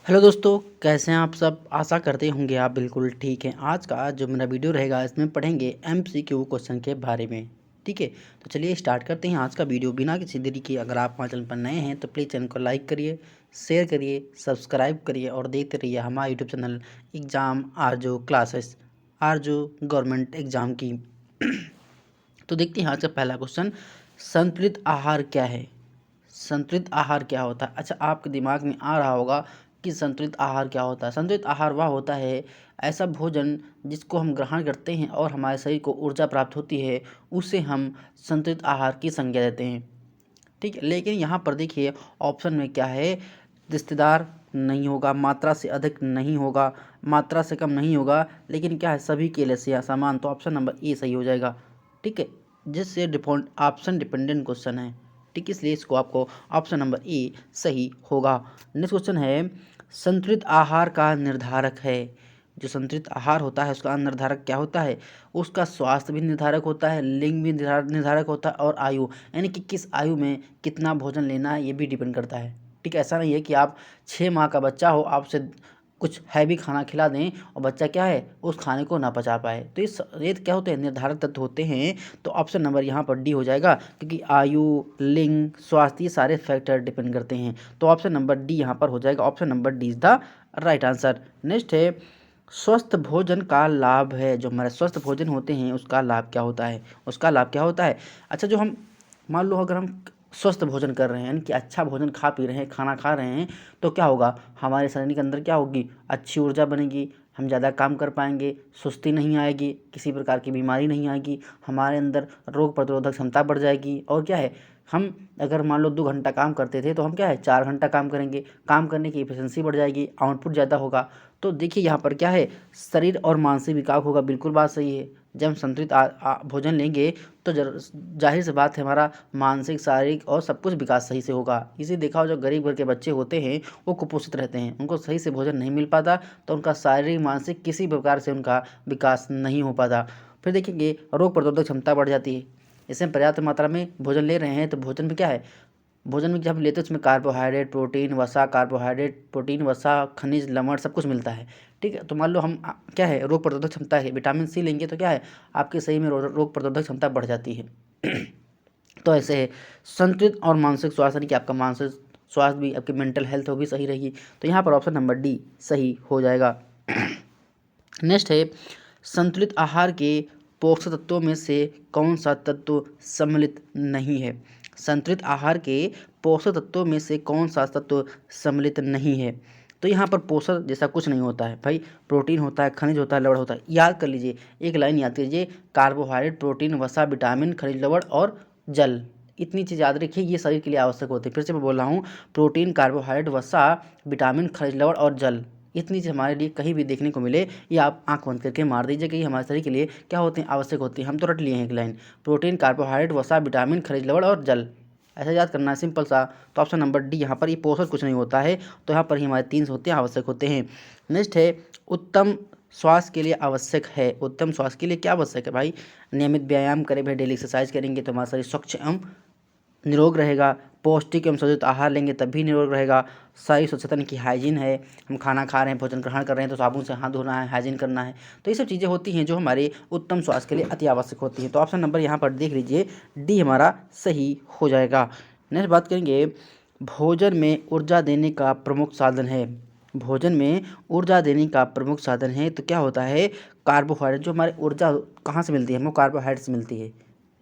Hello दोस्तों, कैसे हैं आप सब। आशा करते होंगे आप बिल्कुल ठीक हैं। आज का जो मेरा वीडियो रहेगा इसमें पढ़ेंगे एमसीक्यू क्वेश्चन के बारे में। ठीक है, तो चलिए स्टार्ट करते हैं आज का वीडियो बिना किसी देरी के। अगर आप हमारे चैनल पर नए हैं तो प्लीज़ चैनल को लाइक करिए, शेयर करिए, सब्सक्राइब करिए और देखते रहिए हमारा यूट्यूब चैनल एग्ज़ाम आरजू क्लासेस, आरजू गवर्नमेंट एग्ज़ाम की। तो देखते हैं आज का पहला क्वेश्चन, संतुलित आहार क्या है। संतुलित आहार क्या होता है। अच्छा, आपके दिमाग में आ रहा होगा कि संतुलित आहार क्या होता है। संतुलित आहार वह होता है ऐसा भोजन जिसको हम ग्रहण करते हैं और हमारे शरीर को ऊर्जा प्राप्त होती है, उसे हम संतुलित आहार की संज्ञा देते हैं। ठीक है, लेकिन यहाँ पर देखिए ऑप्शन में क्या है, रिश्तेदार नहीं होगा, मात्रा से अधिक नहीं होगा, मात्रा से कम नहीं होगा, लेकिन क्या है सभी के लिए से समान। तो ऑप्शन नंबर ए सही हो जाएगा। ठीक है, जिससे डिफॉल्ट ऑप्शन डिपेंडेंट क्वेश्चन है। ठीक, इसलिए इसको आपको ऑप्शन नंबर ए सही होगा। नेक्स्ट क्वेश्चन है, संतुलित आहार का निर्धारक है। जो संतुलित आहार होता है उसका निर्धारक क्या होता है। उसका स्वास्थ्य भी निर्धारक होता है, लिंग भी निर्धारक होता है और आयु, यानी कि किस आयु में कितना भोजन लेना है ये भी डिपेंड करता है। ठीक है, ऐसा नहीं है कि आप 6 माह का बच्चा हो, आप उसे कुछ हैवी खाना खिला दें और बच्चा क्या है उस खाने को ना पचा पाए। तो ये क्या होते हैं, निर्धारक तत्व होते हैं। तो ऑप्शन नंबर यहाँ पर डी हो जाएगा, क्योंकि आयु, लिंग, स्वास्थ्य ये सारे फैक्टर डिपेंड करते हैं। तो ऑप्शन नंबर डी यहाँ पर हो जाएगा। Option number D is the right answer. Next है, स्वस्थ भोजन का लाभ है। जो हमारे स्वस्थ भोजन होते हैं उसका लाभ क्या होता है। उसका लाभ क्या होता है। अच्छा, जो हम मान लो अगर हम स्वस्थ भोजन कर रहे हैं, यानी कि अच्छा भोजन खा पी रहे हैं, खाना खा रहे हैं, तो क्या होगा, हमारे शरीर के अंदर क्या होगी, अच्छी ऊर्जा बनेगी, हम ज़्यादा काम कर पाएंगे, सुस्ती नहीं आएगी, किसी प्रकार की बीमारी नहीं आएगी, हमारे अंदर रोग प्रतिरोधक क्षमता बढ़ जाएगी। और क्या है, हम अगर मान लो 2 घंटा काम करते थे तो हम क्या है 4 घंटा काम करेंगे, काम करने की एफिशिएंसी बढ़ जाएगी, आउटपुट ज़्यादा होगा। तो देखिए यहाँ पर क्या है, शरीर और मानसिक विकास होगा। बिल्कुल बात सही है। जब हम संतुलित भोजन लेंगे तो जाहिर सी बात है हमारा मानसिक, शारीरिक और सब कुछ विकास सही से होगा। इसी देखा हो, जो गरीब घर के बच्चे होते हैं वो कुपोषित रहते हैं, उनको सही से भोजन नहीं मिल पाता, तो उनका शारीरिक, मानसिक किसी प्रकार से उनका विकास नहीं हो पाता। फिर देखेंगे रोग प्रतिरोधक क्षमता बढ़ जाती है। इससे हम पर्याप्त मात्रा में भोजन ले रहे हैं तो भोजन में क्या है, भोजन में जब हम लेते हैं उसमें कार्बोहाइड्रेट, प्रोटीन, वसा, कार्बोहाइड्रेट, प्रोटीन, वसा, खनिज, लवण सब कुछ मिलता है। ठीक है, तो मान लो हम क्या है रोग प्रतिरोधक क्षमता है, विटामिन सी लेंगे तो क्या है आपके शरीर में रोग प्रतिरोधक क्षमता बढ़ जाती है। तो ऐसे है संतुलित और मानसिक स्वास्थ्य, यानी कि आपका मानसिक स्वास्थ्य भी, आपकी मेंटल हेल्थ वो भी सही रहेगी। तो यहाँ पर ऑप्शन नंबर डी सही हो जाएगा। नेक्स्ट है, संतुलित आहार के पोषक तत्वों में से कौन सा तत्व सम्मिलित नहीं है। संतुलित आहार के पोषक तत्वों में से कौन सा तत्व सम्मिलित नहीं है। तो यहाँ पर पोषक जैसा कुछ नहीं होता है भाई, प्रोटीन होता है, खनिज होता है, लवण होता है। याद कर लीजिए, एक लाइन याद कीजिए, कार्बोहाइड्रेट, प्रोटीन, वसा, विटामिन, खनिज, लवण और जल। इतनी चीज़ याद रखिए, ये शरीर के लिए आवश्यक होती है। फिर से मैं बोल रहा हूँ, प्रोटीन, कार्बोहाइड्रेट, वसा, विटामिन, खनिज, लवण और जल। इतनी चीज़ हमारे लिए कहीं भी देखने को मिले, ये आप आंख बंद करके मार दीजिए कि ये हमारे शरीर के लिए क्या होते हैं, आवश्यक होती हैं। हम तो रट लिए हैं एक लाइन, प्रोटीन, कार्बोहाइड्रेट, वसा, विटामिन, खनिज, लवण और जल। ऐसा याद करना है, सिंपल सा। तो ऑप्शन नंबर डी यहाँ पर, ये पोषक कुछ नहीं होता है, तो यहाँ पर ही हमारे 3 होते हैं, आवश्यक होते हैं। नेक्स्ट है, उत्तम स्वास्थ्य के लिए आवश्यक है। उत्तम स्वास्थ्य के लिए क्या आवश्यक है भाई, नियमित व्यायाम करें भाई, डेली एक्सरसाइज करेंगे तो हमारा शरीर स्वच्छ एवं निरोग रहेगा। पौष्टिक एवं संतुलित आहार लेंगे तब भी निरोग रहेगा। सारी स्वच्छता, यानी कि हाइजीन है, हम खाना खा रहे हैं, भोजन ग्रहण कर रहे हैं तो साबुन से हाथ धोना है, हाइजीन करना है। तो ये सब चीज़ें होती हैं जो हमारे उत्तम स्वास्थ्य के लिए अति आवश्यक होती हैं। तो ऑप्शन नंबर यहाँ पर देख लीजिए, डी हमारा सही हो जाएगा। नेक्स्ट बात करेंगे, भोजन में ऊर्जा देने का प्रमुख साधन है। भोजन में ऊर्जा देने का प्रमुख साधन है तो क्या होता है, कार्बोहाइड्रेट। जो हमारी ऊर्जा कहाँ से मिलती है, हमको कार्बोहाइड्रेट से मिलती है।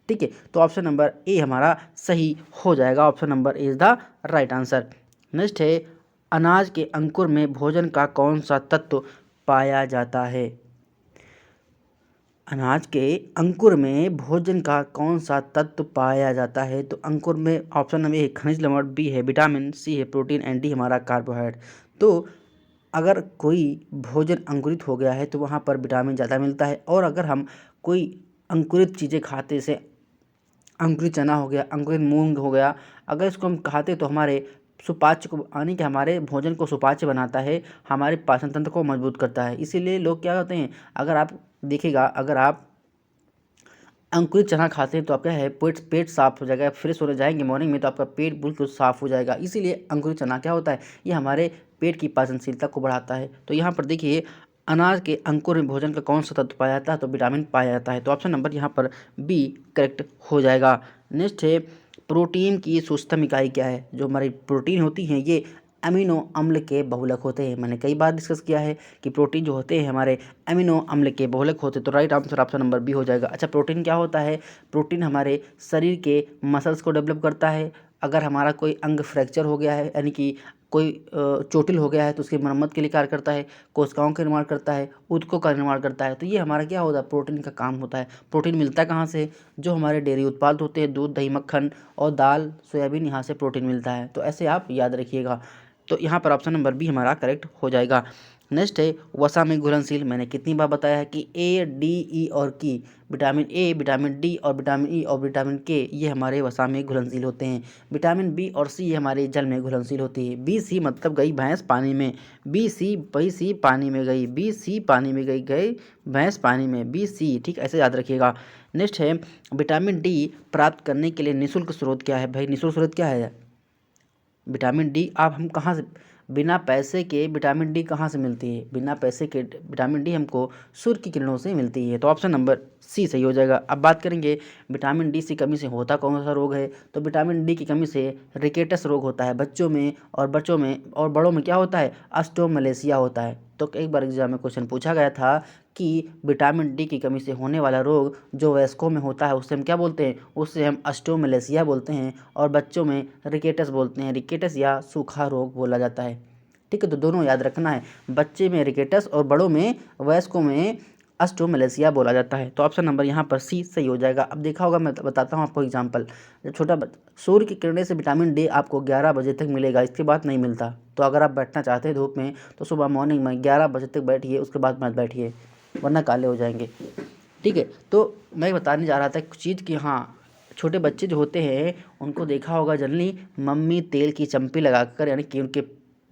ठीक है, तो ऑप्शन नंबर ए हमारा सही हो जाएगा। Option number A is the right answer. Next है, अनाज के अंकुर में भोजन का कौन सा तत्व पाया जाता है। अनाज के अंकुर में भोजन का कौन सा तत्व पाया जाता है। तो अंकुर में ऑप्शन नंबर ए खनिज लवण, बी है विटामिन, सी है प्रोटीन एंड डी हमारा कार्बोहाइड्रेट। तो अगर कोई भोजन अंकुरित हो गया है तो वहाँ पर विटामिन ज़्यादा मिलता है, और अगर हम कोई अंकुरित चीज़ें खाते, से अंकुरित चना हो गया, अंकुरित मूंग हो गया, अगर इसको हम खाते तो हमारे सुपाच्य को, यानी कि हमारे भोजन को सुपाच्य बनाता है, हमारे पाचन तंत्र को मजबूत करता है। इसीलिए लोग क्या करते हैं, अगर आप देखिएगा, अगर आप अंकुरित चना खाते हैं तो आपका है पेट पेट साफ हो जाएगा, फ्रेश होने जाएंगे मॉर्निंग में तो आपका पेट बिल्कुल साफ हो जाएगा। इसीलिए अंकुरित चना क्या होता है, ये हमारे पेट की पाचनशीलता को बढ़ाता है। तो यहाँ पर देखिए अनाज के अंकुर में भोजन का कौन सा तत्व पाया जाता है, तो विटामिन पाया जाता है। तो ऑप्शन नंबर यहाँ पर बी करेक्ट हो जाएगा। नेक्स्ट है प्रोटीन की सूक्ष्मतम इकाई क्या है। जो हमारी प्रोटीन होती हैं ये अमीनो अम्ल के बहुलक होते हैं। मैंने कई बार डिस्कस किया है कि प्रोटीन जो होते हैं हमारे अमीनो अम्ल के बहुलक होते हैं। तो right answer option number B हो जाएगा। अच्छा प्रोटीन क्या होता है, प्रोटीन हमारे शरीर के मसल्स को डेवलप करता है। अगर हमारा कोई अंग फ्रैक्चर हो गया है यानी कि कोई चोटिल हो गया है तो उसकी मरम्मत के लिए कार्य करता है, कोशिकाओं का निर्माण करता है, ऊतकों का निर्माण करता है। तो ये हमारा क्या होता है, प्रोटीन का काम होता है। प्रोटीन मिलता है कहाँ से, जो हमारे डेयरी उत्पाद होते हैं, दूध दही मक्खन और दाल सोयाबीन, यहाँ से प्रोटीन मिलता है। तो ऐसे आप याद रखिएगा। तो यहाँ पर ऑप्शन नंबर बी हमारा करेक्ट हो जाएगा। नेक्स्ट है वसा में घुलनशील। मैंने कितनी बार बताया है कि ए डी ई और की, विटामिन ए विटामिन डी और विटामिन ई और विटामिन के ये हमारे वसा में घुलनशील होते हैं। विटामिन बी और सी ये हमारे जल में घुलनशील होती है। बी सी मतलब गई भैंस पानी में, बी सी बी सी पानी में गई, बी सी पानी में गई गई भैंस पानी में, बी सी, ठीक ऐसे याद रखिएगा। नेक्स्ट है विटामिन डी प्राप्त करने के लिए निःशुल्क स्रोत क्या है। भाई निःशुल्क स्रोत क्या है, विटामिन डी आप हम कहाँ से, बिना पैसे के विटामिन डी कहाँ से मिलती है, बिना पैसे के विटामिन डी हमको सूर्य की किरणों से मिलती है। तो ऑप्शन नंबर सी सही हो जाएगा। अब बात करेंगे विटामिन डी की कमी से होता कौन सा रोग है। तो विटामिन डी की कमी से रिकेटस रोग होता है बच्चों में, और बड़ों में क्या होता है, ऑस्टियोमलेशिया होता है। तो एक बार एग्जाम में क्वेश्चन पूछा गया था कि विटामिन डी की कमी से होने वाला रोग जो वयस्कों में होता है उससे हम क्या बोलते हैं, उससे हम ऑस्टियोमलेशिया बोलते हैं, और बच्चों में रिकेटस बोलते हैं, रिकेटस या सूखा रोग बोला जाता है। ठीक है, तो दोनों याद रखना है, बच्चे में रिकेटस और बड़ों में वयस्कों में ऑस्टियोमलेशिया बोला जाता है। तो ऑप्शन नंबर यहाँ पर सी सही हो जाएगा। अब देखा होगा, मैं बताता हूँ आपको एग्जाम्पल। जब छोटा सूर्य की किरणें से विटामिन डी आपको 11 बजे तक मिलेगा, इसके बाद नहीं मिलता। तो अगर आप बैठना चाहते हैं धूप में तो सुबह मॉर्निंग में 11 बजे तक बैठिए, उसके बाद मत बैठिए वरना काले हो जाएंगे। ठीक है, तो मैं बताने जा रहा था कुछ चीज़ कि हाँ छोटे बच्चे जो होते हैं उनको देखा होगा जनरली मम्मी तेल की चम्पी लगाकर यानी कि उनके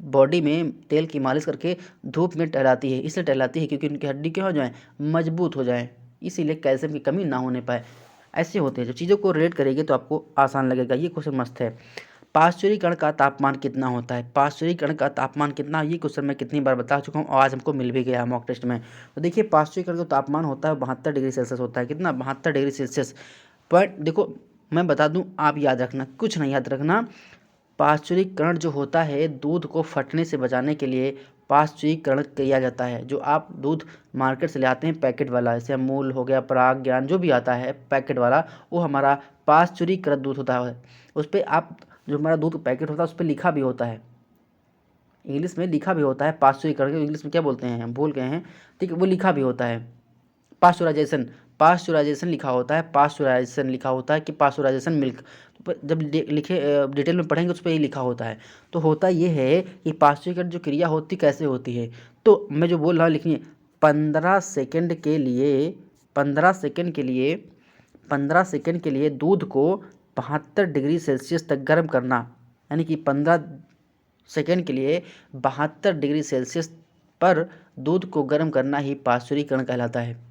बॉडी में तेल की मालिश करके धूप में टहलाती है। इसलिए टहलाती है क्योंकि उनकी हड्डी क्या हो जाए, मजबूत हो जाए, इसीलिए कैल्शियम की कमी ना होने पाए। ऐसे होते हैं, जो चीज़ों को रिलेट करेंगे तो आपको आसान लगेगा। ये क्वेश्चन मस्त है। पाश्चुरीकरण का तापमान कितना होता है, पाश्चुरीकरण का तापमान कितना, ये क्वेश्चन मैं कितनी बार बता चुका हूँ और आज हमको मिल भी गया मॉक टेस्ट में। तो देखिए पाश्चुरीकरण का तापमान होता है 72 डिग्री सेल्सियस होता है। कितना, 72 डिग्री सेल्सियस। बट देखो मैं बता दूं, आप याद रखना, कुछ नहीं याद रखना। पाश्चुरीकरण जो होता है दूध को फटने से बचाने के लिए पाश्चुरीकरण किया जाता है। जो आप दूध मार्केट से ले आते हैं पैकेट वाला, जैसे अमूल हो गया, पराग ज्ञान, जो भी आता है पैकेट वाला, वो हमारा पाश्चुरीकृत दूध होता है। उस पर आप जो हमारा दूध पैकेट होता है उस पर लिखा भी होता है, इंग्लिश में लिखा भी होता है पाश्चुरीकरण, इंग्लिश में क्या बोलते हैं हम भूल गए हैं। ठीक है, वो लिखा भी होता है पाश्चुराइजेशन, पाश्चुराइजेशन लिखा होता है, पाश्चुराइजेशन लिखा होता है कि पाश्चुराइजेशन मिल्क। तो जब लिखे डिटेल में पढ़ेंगे उस पर ही लिखा होता है। तो होता ये है कि पाश्चुरीकरण जो क्रिया होती कैसे होती है, तो मैं जो बोल रहा हूँ लिखिए, 15 सेकंड के लिए 15 सेकंड के लिए 15 सेकंड के लिए दूध को 72 डिग्री सेल्सियस तक गर्म करना, यानी कि 15 सेकंड के लिए 72 डिग्री सेल्सियस पर दूध को गर्म करना ही पाश्चुरीकरण कहलाता है।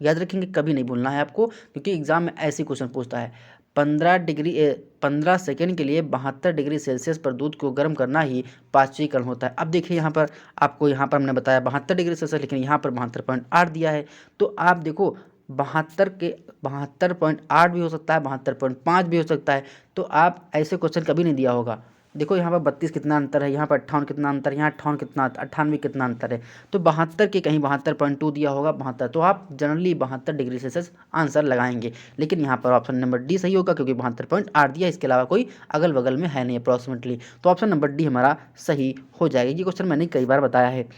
याद रखेंगे, कभी नहीं भूलना है आपको, क्योंकि एग्जाम में ऐसे क्वेश्चन पूछता है। 15 सेकंड के लिए 72 डिग्री सेल्सियस पर दूध को गर्म करना ही पाश्चुरीकरण होता है। अब देखिए यहाँ पर आपको, यहाँ पर हमने बताया 72 डिग्री सेल्सियस, लेकिन यहाँ पर 72.8 दिया है। तो आप देखो 72.8 भी हो सकता है, 72.5 भी हो सकता है। तो आप ऐसे क्वेश्चन कभी नहीं दिया होगा। देखो यहाँ पर 32 कितना अंतर है, यहाँ पर 58 कितना अंतर है, यहाँ 58 कितना 98 कितना अंतर है। तो 72 के कहीं 72.2 दिया होगा, 72, तो आप जनरली 72 डिग्री सेल्सियस आंसर लगाएंगे। लेकिन यहाँ पर ऑप्शन नंबर डी सही होगा क्योंकि 72.8 दिया, इसके अलावा कोई अगल बगल में है नहीं अप्रॉक्सीमेटली। तो ऑप्शन नंबर डी हमारा सही हो जाएगा। ये क्वेश्चन मैंने कई बार बताया है।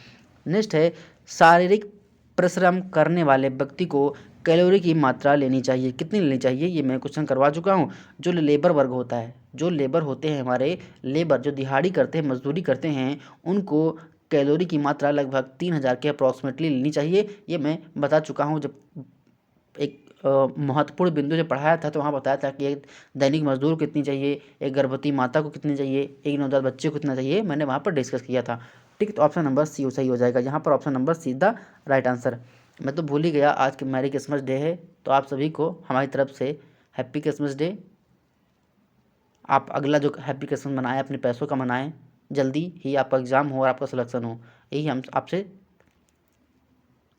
नेक्स्ट है शारीरिक परिश्रम करने वाले व्यक्ति को कैलोरी की मात्रा लेनी चाहिए, कितनी लेनी चाहिए, ये मैं क्वेश्चन करवा चुका हूँ। जो लेबर वर्ग होता है, जो लेबर होते हैं हमारे, लेबर जो दिहाड़ी करते हैं, मजदूरी करते हैं, उनको कैलोरी की मात्रा लगभग 3000 के अप्रॉक्सीमेटली लेनी चाहिए। ये मैं बता चुका हूँ। जब एक महत्वपूर्ण बिंदु जब पढ़ाया था तो वहाँ बताया था कि एक दैनिक मजदूर को कितनी चाहिए, एक गर्भवती माता को कितनी चाहिए, एक नवजात बच्चे को कितना चाहिए, मैंने वहाँ पर डिस्कस किया था। ठीक, तो ऑप्शन नंबर सी सही हो जाएगा। यहाँ पर option number see the right answer. मैं तो भूल ही गया, आज के मैरी क्रिसमस डे है, तो आप सभी को हमारी तरफ से हैप्पी क्रिसमस डे। आप अगला जो हैप्पी क्रिसमस मनाएं अपने पैसों का मनाएं, जल्दी ही आपका एग्ज़ाम हो और आपका सिलेक्शन हो, यही हम आपसे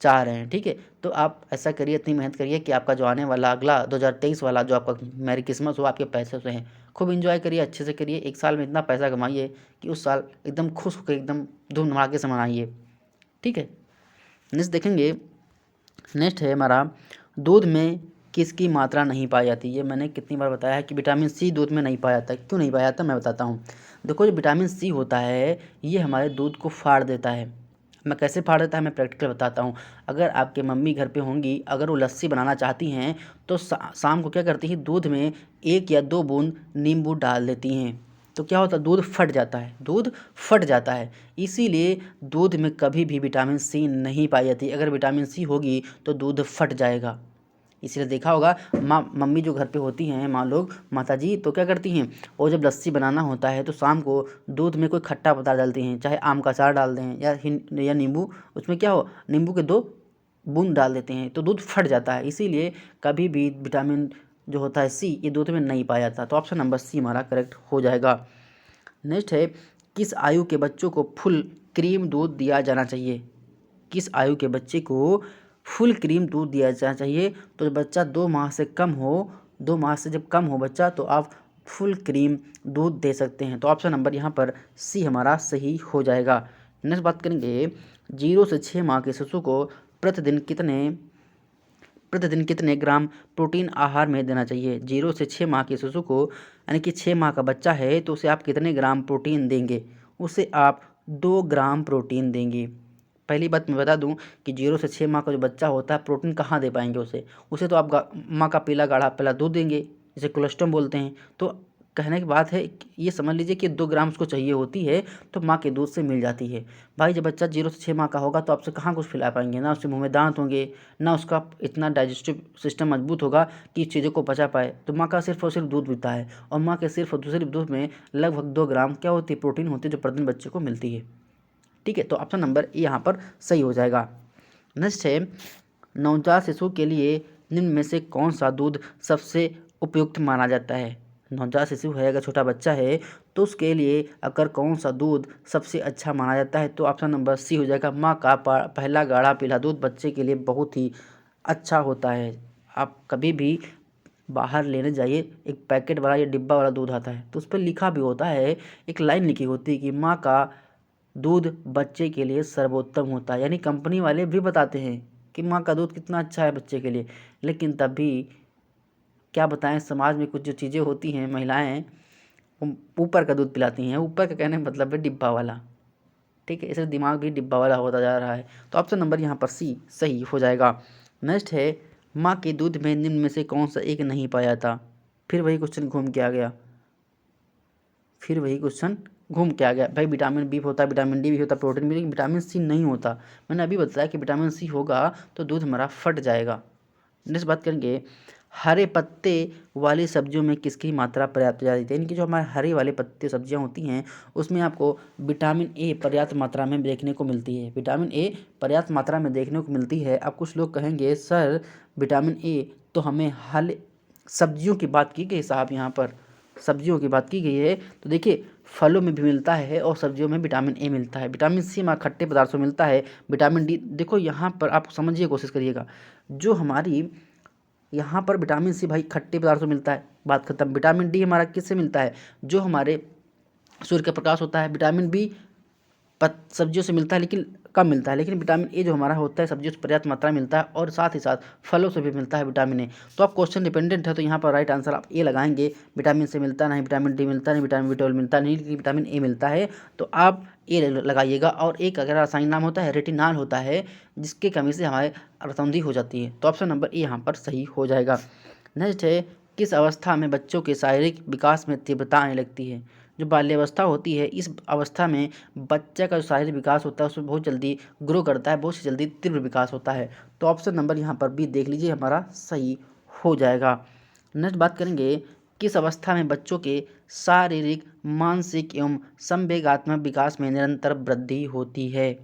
चाह रहे हैं। ठीक है, तो आप ऐसा करिए, इतनी मेहनत करिए कि आपका जो आने वाला अगला 2023 वाला जो आपका मैरी क्रिसमस हो आपके पैसे से हैं। खूब एंजॉय करिए, अच्छे से करिए, एक साल में इतना पैसा कमाइए कि उस साल एकदम खुश होकर एकदम धूम धमाके से मनाइए। ठीक है, नेक्स्ट देखेंगे। नेक्स्ट है हमारा, दूध में किसकी मात्रा नहीं पाई जाती। ये मैंने कितनी बार बताया है कि विटामिन सी दूध में नहीं पाया जाता। क्यों नहीं पाया जाता मैं बताता हूँ। देखो, जो विटामिन सी होता है ये हमारे दूध को फाड़ देता है। मैं कैसे फाड़ देता है मैं प्रैक्टिकल बताता हूँ। अगर आपके मम्मी घर पे होंगी, अगर वो लस्सी बनाना चाहती हैं तो शाम को क्या करती हैं, दूध में 1 या 2 बूंद नींबू डाल देती हैं। तो क्या होता है, दूध फट जाता है, दूध फट जाता है। इसीलिए दूध में कभी भी विटामिन सी नहीं पाई जाती। अगर विटामिन सी होगी तो दूध फट जाएगा। इसलिए देखा होगा मम्मी जो घर पे होती हैं, माँ लोग, माता जी, तो क्या करती हैं, वो जब लस्सी बनाना होता है तो शाम को दूध में कोई खट्टा पदार्थ डालती हैं, चाहे आम का अचार डाल दें या नींबू, उसमें क्या हो, नींबू के 2 बूंद डाल देते हैं तो दूध फट जाता है। इसीलिए कभी भी विटामिन जो होता है सी, ये दूध में नहीं पाया जाता। तो ऑप्शन नंबर सी हमारा करेक्ट हो जाएगा। नेक्स्ट है, किस आयु के बच्चों को फुल क्रीम दूध दिया जाना चाहिए। किस आयु के बच्चे को फुल क्रीम दूध दिया जाना चाहिए। तो जब बच्चा 2 माह से कम हो, 2 माह से जब कम हो बच्चा, तो आप फुल क्रीम दूध दे सकते हैं। तो ऑप्शन नंबर यहाँ पर सी हमारा सही हो जाएगा। नेक्स्ट बात करेंगे, 0 से 6 माह के शिशु को प्रतिदिन कितने ग्राम प्रोटीन आहार में देना चाहिए। 0 से 6 माह के शिशु को, यानी कि 6 माह का बच्चा है, तो उसे आप कितने ग्राम प्रोटीन देंगे। उसे आप 2 ग्राम प्रोटीन देंगे। पहली बात मैं बता दूं कि 0 से 6 माह का जो बच्चा होता है, प्रोटीन कहाँ दे पाएंगे उसे तो आप माँ का पीला गाढ़ा पहला दूध देंगे, जिसे कोलेस्ट्रॉल बोलते हैं। तो कहने की बात है, ये समझ लीजिए कि 2 ग्राम उसको चाहिए होती है, तो माँ के दूध से मिल जाती है। भाई जब बच्चा 0 से 6 माह का होगा तो आपसे कहाँ कुछ खिला पाएंगे, ना उसके मुँह में दांत होंगे, ना उसका इतना डाइजेस्टिव सिस्टम मजबूत होगा कि इस चीज़ों को पचा पाए। तो माँ का सिर्फ और सिर्फ दूध पीता है, और माँ के सिर्फ और सिर्फ दूध में लगभग 2 ग्राम क्या होती है, प्रोटीन होती है, जो प्रतिदिन बच्चे को मिलती है। ठीक है, तो ऑप्शन नंबर ए यहाँ पर सही हो जाएगा। नेक्स्ट है, नवजात शिशु के लिए निम्न में से कौन सा दूध सबसे उपयुक्त माना जाता है। नवजात शिशु है, अगर छोटा बच्चा है, तो उसके लिए अगर कौन सा दूध सबसे अच्छा माना जाता है, तो ऑप्शन नंबर सी हो जाएगा। माँ का पहला गाढ़ा पीला दूध बच्चे के लिए बहुत ही अच्छा होता है। आप कभी भी बाहर लेने जाइए, एक पैकेट वाला या डिब्बा वाला दूध आता है, तो उस पर लिखा भी होता है, एक लाइन लिखी होती है कि माँ का दूध बच्चे के लिए सर्वोत्तम होता है। यानी कंपनी वाले भी बताते हैं कि माँ का दूध कितना अच्छा है बच्चे के लिए, लेकिन तब भी क्या बताएं, समाज में कुछ जो चीज़ें होती हैं, महिलाएं ऊपर का दूध पिलाती हैं। ऊपर का कहने का मतलब है डिब्बा वाला। ठीक है, इसलिए दिमाग भी डिब्बा वाला होता जा रहा है। तो ऑप्शन नंबर यहाँ पर सी सही हो जाएगा। नेक्स्ट है, माँ के दूध में निम्न में से कौन सा एक नहीं पाया जाता। फिर वही क्वेश्चन घूम के आ गया, भाई विटामिन बी होता है, विटामिन डी भी होता है, प्रोटीन भी, लेकिन विटामिन सी नहीं होता। मैंने अभी बताया कि विटामिन सी होगा तो दूध हमारा फट जाएगा। नेक्स्ट बात करेंगे, हरे पत्ते वाली सब्जियों में किसकी मात्रा पर्याप्त ज़्यादा है। यानी कि जो हमारे हरे वाले पत्ते सब्जियां होती हैं, उसमें आपको विटामिन ए पर्याप्त मात्रा में देखने को मिलती है। विटामिन ए पर्याप्त मात्रा में देखने को मिलती है। अब कुछ लोग कहेंगे सर विटामिन ए तो हमें हल सब्जियों की बात की गई साहब, यहाँ पर सब्जियों की बात की गई है, तो देखिए फलों में भी मिलता है और सब्जियों में विटामिन ए मिलता है। विटामिन सी हमारे खट्टे पदार्थों में मिलता है। विटामिन डी, देखो यहाँ पर आप समझिए, कोशिश करिएगा, जो हमारी यहाँ पर विटामिन सी भाई खट्टे पदार्थों में मिलता है, बात खत्म। विटामिन डी हमारा किससे मिलता है, जो हमारे सूर्य का प्रकाश होता है। विटामिन बी सब्जियों से मिलता है, लेकिन कम मिलता है। लेकिन विटामिन ए जो हमारा होता है सब्जियों से पर्याप्त मात्रा में मिलता है, और साथ ही साथ फलों से भी मिलता है विटामिन ए। तो आप क्वेश्चन डिपेंडेंट है, तो यहाँ पर राइट आंसर आप ए लगाएंगे। विटामिन से मिलता नहीं, विटामिन डी मिलता नहीं, विटामिन बी 12 मिलता नहीं, लेकिन विटामिन ए मिलता है, तो आप ए लगाइएगा। और एक अगर रासायनिक नाम होता है रेटिनॉल होता है, जिसके कमी से हमारे रतौंधी हो जाती है। तो ऑप्शन नंबर ए यहाँ पर सही हो जाएगा। नेक्स्ट है, किस अवस्था में बच्चों के शारीरिक विकास में तीव्रता आने लगती है। जो बाल्यावस्था होती है, इस अवस्था में बच्चे का जो शारीरिक विकास होता है उसमें बहुत जल्दी ग्रो करता है, बहुत जल्दी तीव्र विकास होता है। तो ऑप्शन नंबर यहाँ पर भी देख लीजिए, हमारा सही हो जाएगा। नेक्स्ट बात करेंगे, किस अवस्था में बच्चों के शारीरिक, मानसिक एवं संवेगात्मक विकास में निरंतर वृद्धि होती है।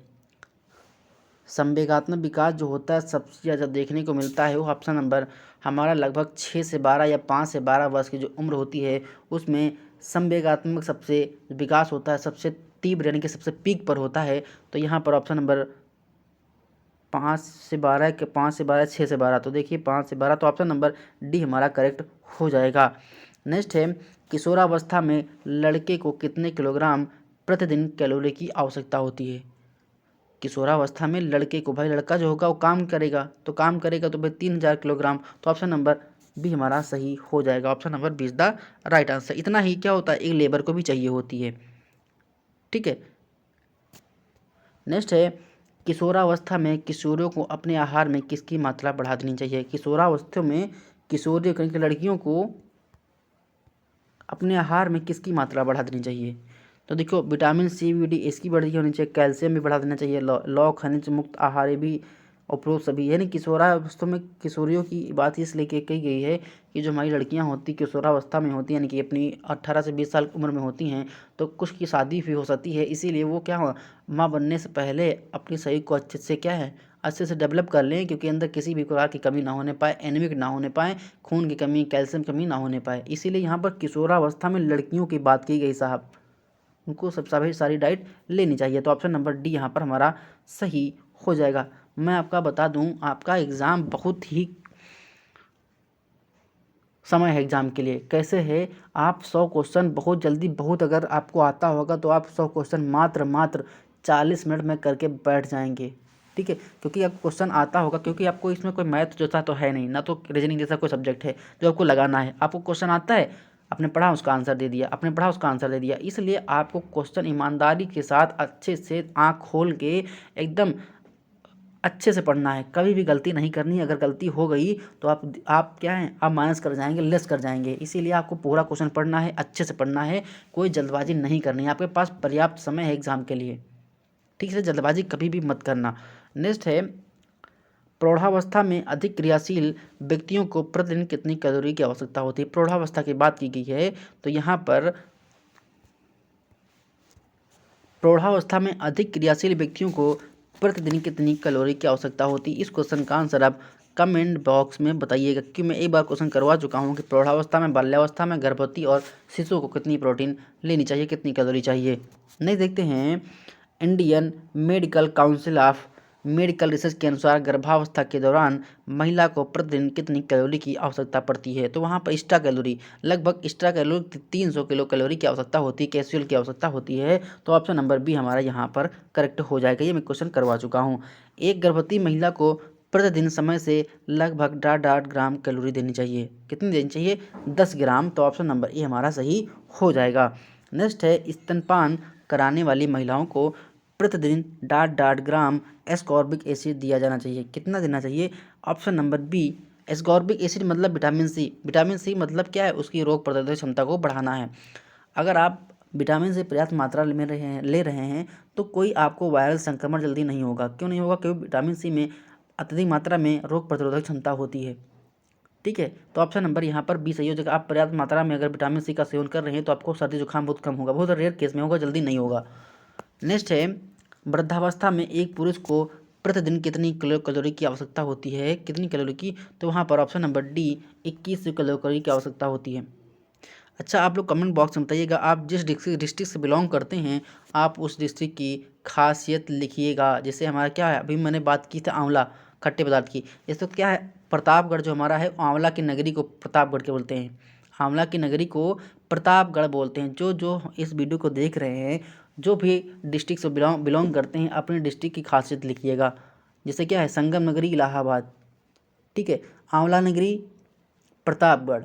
संवेगात्मक विकास जो होता है सबसे ज़्यादा देखने को मिलता है वो ऑप्शन नंबर हमारा लगभग 6 से 12 या 5 से 12 वर्ष की जो उम्र होती है उसमें संवेगात्मक सबसे विकास होता है, सबसे तीव्र यानी कि सबसे पीक पर होता है। तो यहाँ पर ऑप्शन नंबर 5 से 12 6 से 12, तो देखिए 5 से 12, तो ऑप्शन नंबर डी हमारा करेक्ट हो जाएगा। नेक्स्ट है किशोरावस्था में लड़के को कितने किलोग्राम प्रतिदिन कैलोरी की आवश्यकता होती है। किशोरावस्था में लड़के को, भाई लड़का जो होगा वो काम करेगा तो भाई 3000 किलोग्राम, तो ऑप्शन नंबर बी हमारा सही हो जाएगा। Option number B is the right answer. इतना ही क्या होता है, एक लेबर को भी चाहिए होती है। ठीक है, नेक्स्ट है किशोरावस्था में किशोरियों को अपने आहार में किसकी मात्रा बढ़ा देनी चाहिए। किशोरावस्था में किशोरियों के लड़कियों को अपने आहार में किसकी मात्रा बढ़ा देनी चाहिए। तो देखो विटामिन सी, बी डी इसकी बढ़ी होनी चाहिए, कैल्शियम भी बढ़ा देना चाहिए, लौ खनिज मुक्त आहार भी उपरोक्त सभी। यानी किशोरावस्था में किशोरियों की बात इसलिए कही गई है कि जो हमारी लड़कियां होती किशोरावस्था में होती यानी कि अपनी 18 से 20 साल की उम्र में होती हैं तो कुछ की शादी भी हो सकती है, इसीलिए वो क्या हो माँ बनने से पहले अपनी शरीर को अच्छे से क्या है अच्छे से डेवलप कर लें, क्योंकि अंदर किसी भी प्रकार की कमी ना होने पाए, एनीमिक ना होने पाए, खून की कमी, कैल्शियम कमी ना होने पाए। इसीलिए यहाँ पर किशोरावस्था में लड़कियों की बात की गई साहब, उनको सब सारी डाइट लेनी चाहिए। तो ऑप्शन नंबर डी यहाँ पर हमारा सही हो जाएगा। मैं आपका बता दूं आपका एग्ज़ाम बहुत ही समय है एग्ज़ाम के लिए। कैसे है, आप 100 क्वेश्चन बहुत जल्दी, बहुत अगर आपको आता होगा तो आप 100 क्वेश्चन मात्र 40 मिनट में करके बैठ जाएंगे। ठीक है, क्योंकि आपको क्वेश्चन आता होगा, क्योंकि आपको इसमें कोई मैथ जैसा तो है नहीं, ना तो रीजनिंग जैसा कोई सब्जेक्ट है जो आपको लगाना है। आपको क्वेश्चन आता है, आपने पढ़ा उसका आंसर दे दिया, आपने पढ़ा उसका आंसर दे दिया। इसलिए आपको क्वेश्चन ईमानदारी के साथ अच्छे से आँख खोल के एकदम अच्छे से पढ़ना है, कभी भी गलती नहीं करनी है। अगर गलती हो गई तो आप क्या है, आप माइनस कर जाएंगे, लेस कर जाएंगे। इसीलिए आपको पूरा क्वेश्चन पढ़ना है, अच्छे से पढ़ना है, कोई जल्दबाजी नहीं करनी है। आपके पास पर्याप्त समय है एग्जाम के लिए, ठीक है, जल्दबाजी कभी भी मत करना। नेक्स्ट है प्रौढ़ावस्था में अधिक क्रियाशील व्यक्तियों को प्रतिदिन कितनी कैलोरी की आवश्यकता होती है। प्रौढ़ावस्था की बात की गई है तो यहाँ पर प्रौढ़ावस्था में अधिक क्रियाशील व्यक्तियों को प्रतिदिन कितनी कैलोरी की आवश्यकता होती है। इस क्वेश्चन का आंसर आप कमेंट बॉक्स में बताइएगा, क्योंकि मैं एक बार क्वेश्चन करवा चुका हूँ कि प्रौढ़ावस्था में, बाल्यावस्था में, गर्भवती और शिशु को कितनी प्रोटीन लेनी चाहिए, कितनी कैलोरी चाहिए। नहीं, देखते हैं Indian medical council of medical research के अनुसार गर्भावस्था के दौरान महिला को प्रतिदिन कितनी कैलोरी की आवश्यकता पड़ती है। तो वहाँ पर एक्स्ट्रा कैलोरी, लगभग एक्स्ट्रा कैलोरी 300 किलो कैलोरी की आवश्यकता होती है, कैप्सूल की आवश्यकता होती है। तो ऑप्शन नंबर बी हमारा यहाँ पर करेक्ट हो जाएगा। ये मैं क्वेश्चन करवा चुका हूँ। एक गर्भवती महिला को प्रतिदिन समय से लगभग 8.5 ग्राम कैलोरी देनी चाहिए। कितनी देनी चाहिए? 10 ग्राम। तो ऑप्शन नंबर ए हमारा सही हो जाएगा। नेक्स्ट है स्तनपान कराने वाली महिलाओं को प्रतिदिन 8.5 ग्राम एस्कॉर्बिक एसिड दिया जाना चाहिए। कितना देना चाहिए? Option number B ascorbic acid मतलब विटामिन सी। विटामिन सी मतलब क्या है? उसकी रोग प्रतिरोधक क्षमता को बढ़ाना है। अगर आप विटामिन सी पर्याप्त मात्रा में ले रहे हैं तो कोई आपको वायरल संक्रमण जल्दी नहीं होगा। क्यों नहीं होगा? क्योंकि विटामिन सी में अत्यधिक मात्रा में रोग प्रतिरोधक क्षमता होती है। ठीक है, तो ऑप्शन नंबर यहाँ पर बी सही हो जाएगा। आप पर्याप्त मात्रा में अगर विटामिन सी का सेवन कर रहे हैं तो आपको सर्दी जुकाम बहुत कम होगा, बहुत रेयर केस में होगा, जल्दी नहीं होगा। नेक्स्ट है वृद्धावस्था में एक पुरुष को प्रतिदिन कितनी कैलोरी की आवश्यकता होती है। कितनी कैलोरी की? तो वहाँ पर ऑप्शन नंबर डी 21 कैलोरी की आवश्यकता होती है। अच्छा, आप लोग कमेंट बॉक्स में बताइएगा आप जिस डिस्ट्रिक्ट से बिलोंग करते हैं आप उस डिस्ट्रिक्ट की खासियत लिखिएगा। जैसे हमारा क्या है, अभी मैंने बात की थी आंवला खट्टे पदार्थ की, इस वक्त क्या है प्रतापगढ़ जो हमारा है आंवला की नगरी को प्रतापगढ़ के बोलते हैं। आंवला की नगरी को प्रतापगढ़ बोलते हैं। जो जो इस वीडियो को देख रहे हैं, जो भी डिस्ट्रिक्ट से बिलोंग करते हैं, अपने डिस्ट्रिक्ट की खासियत लिखिएगा। जैसे क्या है संगम नगरी इलाहाबाद, ठीक है, आंवला नगरी प्रतापगढ़,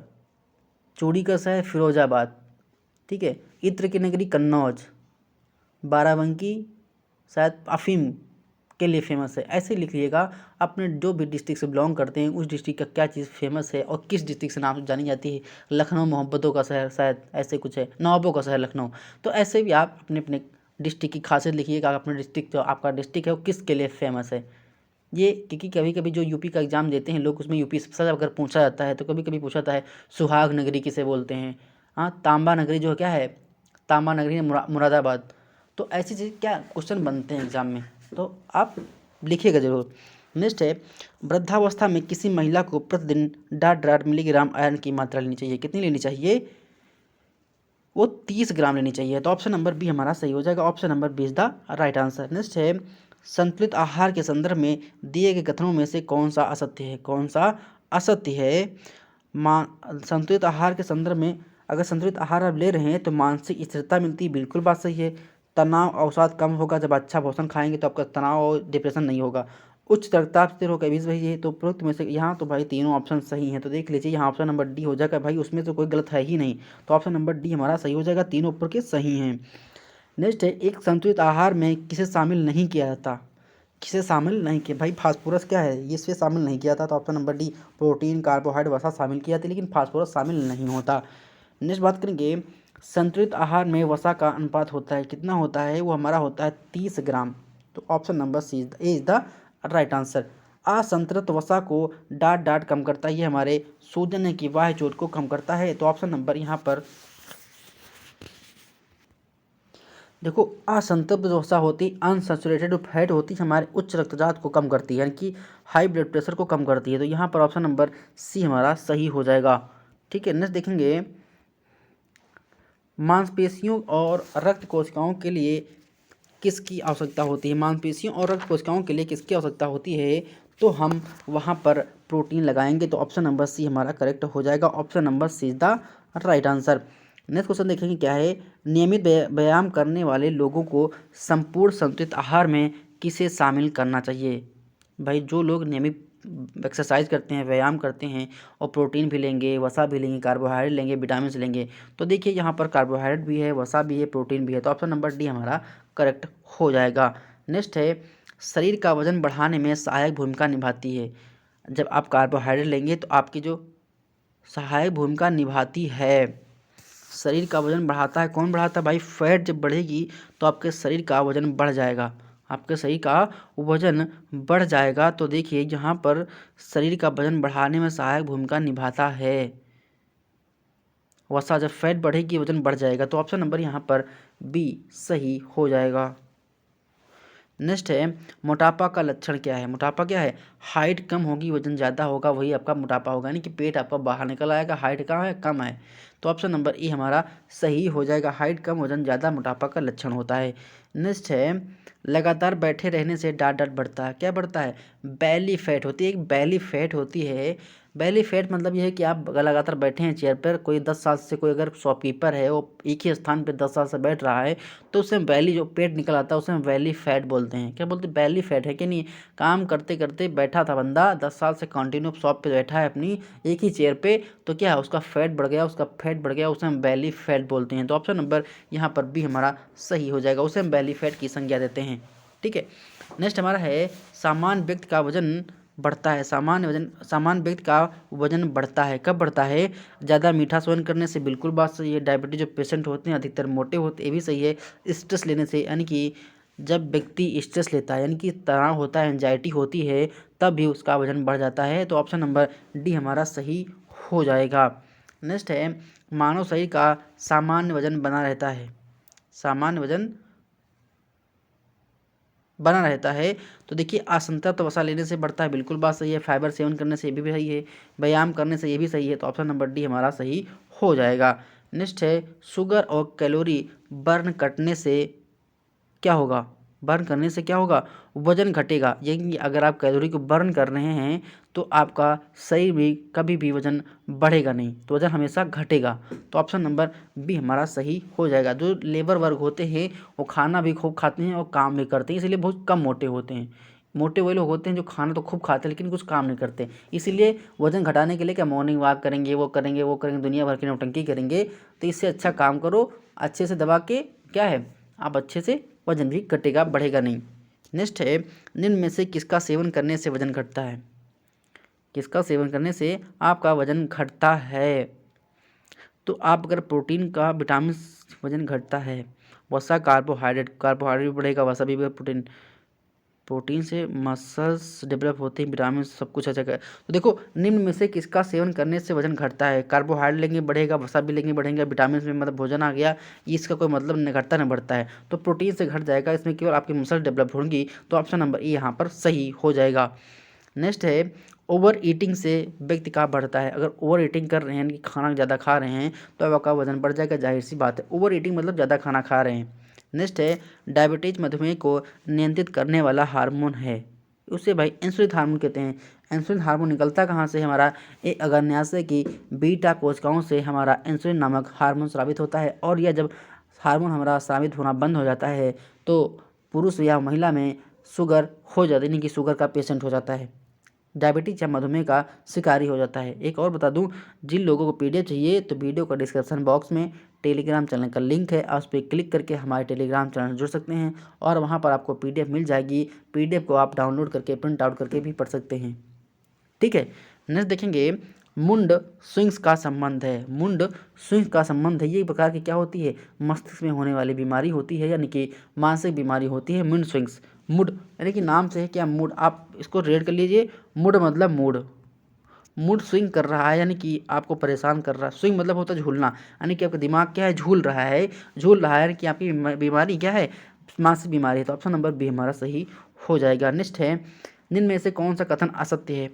चूड़ी का शहर फिरोजाबाद, ठीक है, इत्र की नगरी कन्नौज, बाराबंकी शायद अफीम के लिए फेमस है। ऐसे लिखिएगा अपने जो भी डिस्ट्रिक्ट से बिलोंग करते हैं उस डिस्ट्रिक्ट का क्या चीज़ फेमस है और किस डिस्ट्रिक्ट से नाम से जानी जाती है। लखनऊ मोहब्बतों का शहर, शायद ऐसे कुछ है, नवाबों का शहर लखनऊ। तो ऐसे भी आप अपने अपने डिस्ट्रिक्ट की खासियत लिखिएगा, अपने डिस्ट्रिक्ट जो आपका डिस्ट्रिक्ट है वो किसके लिए फेमस है। ये क्योंकि कभी कभी जो यूपी का एग्ज़ाम देते हैं लोग, उसमें यूपी से अगर पूछा जाता है तो कभी कभी पूछा जाता है सुहाग नगरी किसे बोलते हैं। हाँ, तांबा नगरी जो क्या है, तांबा नगरी है मुरादाबाद। तो ऐसी चीज़ क्या क्वेश्चन बनते हैं एग्ज़ाम में, तो आप लिखिएगा जरूर। नेक्स्ट है, वृद्धावस्था में किसी महिला को प्रतिदिन 8 मिलीग्राम आयरन की मात्रा लेनी चाहिए। कितनी लेनी चाहिए? वो 30 ग्राम लेनी चाहिए। तो ऑप्शन नंबर बी हमारा सही हो जाएगा। Option number B is the right answer. Next है, संतुलित आहार के संदर्भ में दिए गए कथनों में से कौन सा असत्य है? कौन सा असत्य है? संतुलित आहार के संदर्भ में अगर संतुलित आहार आप ले रहे हैं तो मानसिक स्थिरता मिलती है, बिल्कुल बात सही है। तनाव अवसाद कम होगा, जब अच्छा भोजन खाएंगे तो आपका तनाव और डिप्रेशन नहीं होगा। उच्च रक्तचाप स्थिर होगा, भी सही है। तो उपरोक्त में से यहाँ तो भाई तीनों ऑप्शन सही हैं, तो देख लीजिए यहाँ ऑप्शन नंबर डी हो जाएगा भाई, उसमें से कोई गलत है ही नहीं। तो ऑप्शन नंबर डी हमारा सही हो जाएगा, तीनों ऊपर के सही हैं। नेक्स्ट है, एक संतुलित आहार में किसे शामिल नहीं किया जाता? किसे शामिल नहीं किया भाई? फास्फोरस क्या है, ये इसमें शामिल नहीं किया था। तो option number D, protein carbohydrate वसा शामिल किया जाती है, लेकिन फास्फोरस शामिल नहीं होता। नेक्स्ट बात करेंगे, संतुलित आहार में वसा का अनुपात होता है, कितना होता है? वो हमारा होता है 30 ग्राम। तो option number C is the right answer. असंतुलित वसा को डाट कम करता है, ये हमारे सूजन की बाह्य चोट को कम करता है। तो ऑप्शन नंबर यहाँ पर देखो, असंतृप्त वसा होती, अनसैचुरेटेड फैट होती, हमारे उच्च रक्तचाप को कम करती है, यानी कि हाई ब्लड प्रेशर को कम करती है। तो यहाँ पर ऑप्शन नंबर सी हमारा सही हो जाएगा। ठीक है, नेक्स्ट देखेंगे, मांसपेशियों और रक्त कोशिकाओं के लिए किसकी आवश्यकता होती है? मांसपेशियों और रक्त कोशिकाओं के लिए किसकी आवश्यकता होती है? तो हम वहाँ पर प्रोटीन लगाएंगे। तो ऑप्शन नंबर सी हमारा करेक्ट हो जाएगा। Option number C is the right answer. Next question देखेंगे क्या है, नियमित व्यायाम करने वाले लोगों को संपूर्ण संतुलित आहार में किसे शामिल करना चाहिए? भाई जो लोग नियमित एक्सरसाइज करते हैं, व्यायाम करते हैं और प्रोटीन भी लेंगे, वसा भी लेंगे, कार्बोहाइड्रेट लेंगे, विटामिन लेंगे, तो देखिए यहाँ पर कार्बोहाइड्रेट भी है, वसा भी है, प्रोटीन भी है। तो ऑप्शन नंबर डी हमारा करेक्ट हो जाएगा। नेक्स्ट है, शरीर का वजन बढ़ाने में सहायक भूमिका निभाती है। जब आप कार्बोहाइड्रेट लेंगे तो आपकी जो सहायक भूमिका निभाती है, शरीर का वजन बढ़ाता है। कौन बढ़ाता है भाई? फैट जब बढ़ेगी तो आपके शरीर का वजन बढ़ जाएगा, आपके शरीर का वजन बढ़ जाएगा। तो देखिए यहाँ पर शरीर का वजन बढ़ाने में सहायक भूमिका निभाता है वसा। जब फैट बढ़ेगी वजन बढ़ जाएगा। तो ऑप्शन नंबर यहाँ पर बी सही हो जाएगा। नेक्स्ट है, मोटापा का लक्षण क्या है? मोटापा क्या है? हाइट कम होगी, वजन ज़्यादा होगा, वही आपका मोटापा होगा, यानी कि पेट आपका बाहर निकल आएगा, हाइट कहाँ है? कम है। तो ऑप्शन नंबर ई हमारा सही हो जाएगा। हाइट कम, वजन ज़्यादा मोटापा का लक्षण होता है। नेक्स्ट है, लगातार बैठे रहने से डाट बढ़ता है। क्या बढ़ता है? बैली फैट होती है, एक बैली फैट होती है। बैली फैट मतलब यह है कि आप लगातार बैठे हैं चेयर पर, कोई 10 साल से, कोई अगर शॉपकीपर है वो एक ही स्थान पर 10 साल से बैठ रहा है, तो उसमें बैली जो पेट निकल आता है उसे हम बैली फैट बोलते हैं। क्या बोलते हैं? बैली फैट है कि नहीं? काम करते करते बैठा था बंदा, 10 साल से कंटिन्यू शॉप पे बैठा है अपनी एक ही चेयर पे, तो क्या है, उसका फैट बढ़ गया, उसका फैट बढ़ गया, उसे हम बैली फैट बोलते हैं। तो ऑप्शन नंबर यहाँ पर भी हमारा सही हो जाएगा, उसे हम बैली फैट की संज्ञा देते हैं। ठीक है, नेक्स्ट हमारा है, सामान्य व्यक्ति का वजन बढ़ता है। सामान्य व्यक्ति का वजन बढ़ता है, कब बढ़ता है? ज़्यादा मीठा सेवन करने से, बिल्कुल बात सही है। डायबिटीज जो पेशेंट होते हैं अधिकतर मोटे होते हैं, ये भी सही है। स्ट्रेस लेने से, यानी कि जब व्यक्ति स्ट्रेस लेता है, यानी कि तनाव होता है, एंजाइटी होती है, तब भी उसका वजन बढ़ जाता है। तो ऑप्शन नंबर डी हमारा सही हो जाएगा। नेक्स्ट है, मानव शरीर का सामान्य वजन बना रहता है। सामान्य वजन बना रहता है। तो देखिए, असंतृप्त वसा लेने से बढ़ता है, बिल्कुल बात सही है। फाइबर सेवन करने से ये भी सही है, व्यायाम करने से ये भी सही है। तो ऑप्शन नंबर डी हमारा सही हो जाएगा। नेक्स्ट है, शुगर और कैलोरी बर्न करने से क्या होगा? बर्न करने से क्या होगा? वजन घटेगा। यानी कि अगर आप कैलोरी को बर्न कर रहे हैं तो आपका शरीर में कभी भी वजन बढ़ेगा नहीं, तो वजन हमेशा घटेगा। तो ऑप्शन नंबर बी हमारा सही हो जाएगा। जो लेबर वर्ग होते हैं वो खाना भी खूब खाते हैं और काम भी करते हैं, इसलिए बहुत कम मोटे होते हैं। मोटे वही लोग होते हैं जो खाना तो खूब खाते हैं लेकिन कुछ काम नहीं करते। इसीलिए वजन घटाने के लिए क्या, मॉर्निंग वॉक करेंगे, वो करेंगे, वो करेंगे, दुनिया भर की नौटंकी करेंगे। तो इससे अच्छा काम करो, अच्छे से दबा के क्या है, आप अच्छे से वजन भी घटेगा, बढ़ेगा नहीं। नेक्स्ट है, निम्न में से किसका सेवन करने से वजन घटता है? किसका सेवन करने से आपका वजन घटता है? तो आप अगर प्रोटीन का, विटामिन वजन घटता है, वसा कार्बोहाइड्रेट भी बढ़ेगा, वसा भी प्रोटीन। प्रोटीन से मसल्स डेवलप होते हैं, विटामिन सब कुछ अच्छा है। तो देखो निम्न में से किसका सेवन करने से वजन घटता है? कार्बोहाइड्रेट लेंगे बढ़ेगा, वसा भी लेंगे बढ़ेगा, विटामिन में मतलब भोजन आ गया, इसका कोई मतलब न घटता न बढ़ता है, तो प्रोटीन से घट जाएगा, इसमें केवल आपकी मसल डेवलप होंगी, तो ऑप्शन नंबर ए यहाँ पर सही हो जाएगा। नेक्स्ट है ओवर ईटिंग से व्यक्ति का बढ़ता है। अगर ओवर ईटिंग कर रहे हैं कि खाना ज़्यादा खा रहे हैं तो अब आपका वजन बढ़ जाएगा, जाहिर सी बात है, ओवर ईटिंग मतलब ज़्यादा खाना खा रहे हैं। नेक्स्ट है डायबिटीज मधुमेह को नियंत्रित करने वाला हार्मोन है, उसे भाई इंसुलिन हार्मोन कहते हैं। इंसुलिन हार्मोन निकलता कहाँ से? हमारा एक अग्न्याशय की बीटा कोशिकाओं से हमारा इंसुलिन नामक हार्मोन स्रावित होता है, और यह जब हार्मोन हमारा स्रावित होना बंद हो जाता है तो पुरुष या महिला में शुगर हो जाती है, यानी कि शुगर का पेशेंट हो जाता है, डायबिटीज या मधुमेह का शिकारी हो जाता है। एक और बता दूं, जिन लोगों को पीडीएफ चाहिए तो वीडियो का डिस्क्रिप्शन बॉक्स में टेलीग्राम चैनल का लिंक है, आप उस पर क्लिक करके हमारे टेलीग्राम चैनल जुड़ सकते हैं और वहां पर आपको पीडीएफ मिल जाएगी। पीडीएफ को आप डाउनलोड करके प्रिंट आउट करके भी पढ़ सकते हैं, ठीक है। नेक्स्ट देखेंगे मुंड स्विंग्स का संबंध है। मुंड स्विंग्स का संबंध है, ये एक प्रकार की क्या होती है? मस्तिष्क में होने वाली बीमारी होती है, यानी कि मानसिक बीमारी होती है मूड स्विंग्स। मूड यानी कि नाम से है क्या मूड, आप इसको रेड कर लीजिए। मूड मतलब मूड स्विंग कर रहा है, यानी कि आपको परेशान कर रहा है। स्विंग मतलब होता है झूलना, यानी कि आपका दिमाग क्या है? झूल रहा है, यानी कि आपकी बीमारी क्या है? मानसिक बीमारी है, तो ऑप्शन नंबर बी हमारा सही हो जाएगा। नेक्स्ट है निम्न में से कौन सा कथन असत्य है?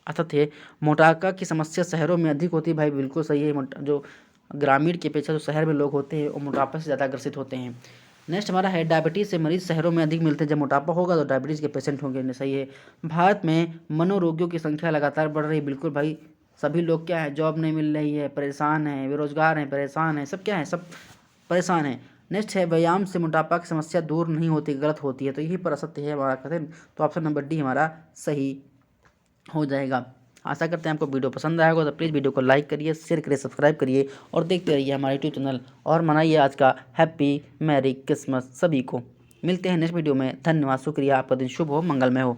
असत्य है मोटापा की समस्या शहरों में अधिक होती है, भाई बिल्कुल सही है। जो ग्रामीण की अपेक्षा जो शहर में लोग होते हैं वो मोटापा से ज़्यादा ग्रसित होते हैं। नेक्स्ट हमारा है डायबिटीज़ से मरीज शहरों में अधिक मिलते हैं, जब मोटापा होगा तो डायबिटीज़ के पेशेंट होंगे, सही है। भारत में मनोरोगियों की संख्या लगातार बढ़ रही है, बिल्कुल भाई, सभी लोग क्या है? जॉब नहीं मिल रही है, परेशान हैं, बेरोजगार हैं, परेशान हैं, सब क्या है? सब परेशान हैं। नेक्स्ट है व्यायाम से मोटापा की समस्या दूर नहीं होती, गलत होती है, तो यही पर असत्य है हमारा कथन, तो ऑप्शन नंबर डी हमारा सही हो जाएगा। आशा करते हैं आपको वीडियो पसंद आएगा, तो प्लीज़ वीडियो को लाइक करिए, शेयर करिए, सब्सक्राइब करिए और देखते रहिए हमारे यूट्यूब चैनल, और मनाइए आज का हैप्पी मैरी क्रिसमस सभी को। मिलते हैं नेक्स्ट वीडियो में, धन्यवाद, शुक्रिया, आपका दिन शुभ हो, मंगलमय हो।